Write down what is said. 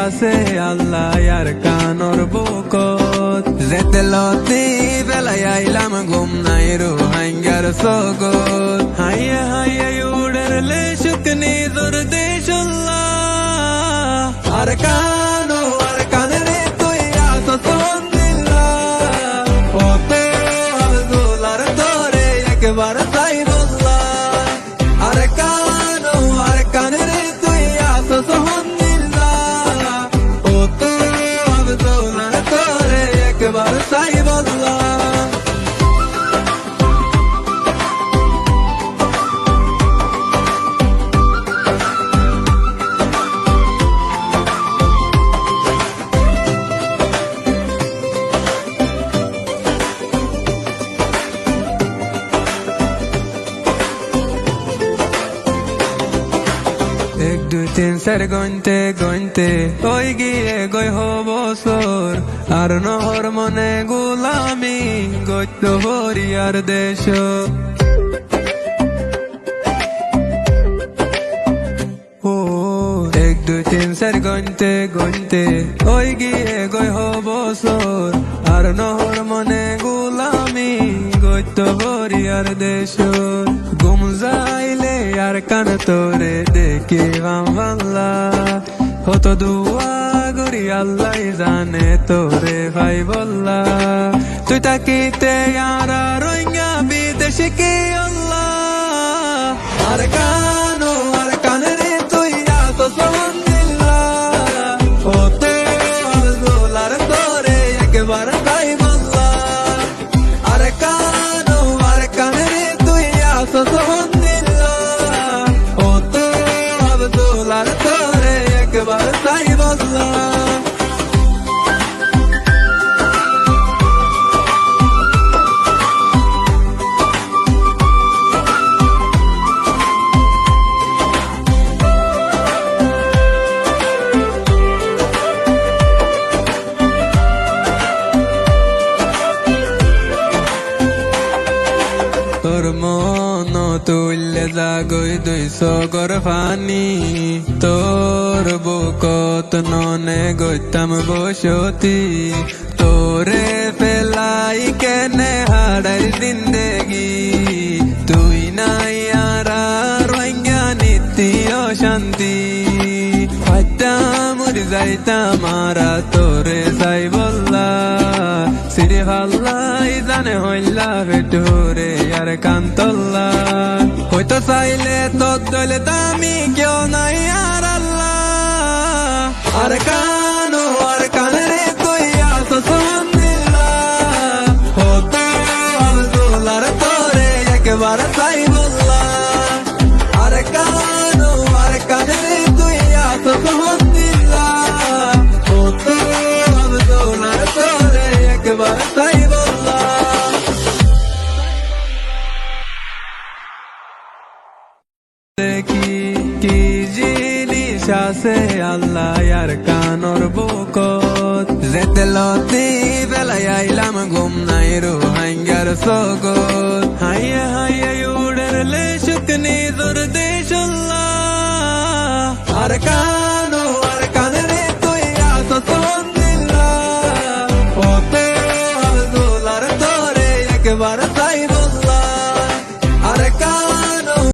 আছে আল্লাহ আর কানর বুকত যেতে লতি বেলাই আইলাম ঘুম নাই রো হাঙ্গার সগত হাইয়া হাইয়া উড়ের লে শুকনি তোর দেশুল্লাহ আর কানরে তুই আসো সন্দিল্লাহ ওতে আব্দুলার তোরে একবার সাইবুল্লাহ আর কানরে তুই আসো সন্দিল্লাহ ওতে আব্দুলার তোরে একবার সাইবুল্লাহ এক দুই তিন চার গইনতে ওই গিয়ে গই বছর আর নহর মনে গোলামি গইত হরিয়ার দেশ ও এক দুই তিন চার গইনতে ওই গিয়ে গই বছর আর নহর মনে গোলামি গইত হরিয়ার দেশ গুম যাইলে আর কান তোরে দেখে বাংলা হতো দুয়া গরি আল্লাহ জানে তোরে ভাই বল্লা তুই তাকিতে আর রোহিঙ্গা বিদেশে কি আল্লাহ আর কানরে তুই আসো সন্দিল্লাহ ওতে আব্দুলার তোরে একবার ভাই বল্লা আর কানরে তুই আসো সন্দিল্লাহ ওতে আব্দুলার তোরে একবার সাইবুল্লাহ তোর মন তুললে জাগই 200 গর পানি তোর বুকত ননে গইতাম বসতি তোরে পেলাই কেনে হাড়াই জিন্দেগি তুই নাই আর রোহিঙ্গা নীতি অশান্তি মরি যাইতাম মারা তোরে যাই বললা সিরে ভাল্লাই জানে হইলা ভেটুরে আর কান্তল্লা হয়তো চাইলে তোর দলে দামি কেউ নাই আর আল্লাহ আর কানরে তুই আসো সন্দিল্লাহ হতো আব্দুলার তোরে একবার সাইবুল্লাহ আর কানরে তুই আসো সন্দিল্লাহ হতো আব্দুলার তোরে একবার সাইবুল্লাহ কি জিনিস আছে আল্লাহ আর কানর বুকত যেতে লতি বেলাই আইলাম ঘুম নাই রো হাঙ্গার সগত হাইয়া হাইয়া উড়ের লে শুকনি তোর দেশুল্লাহ আর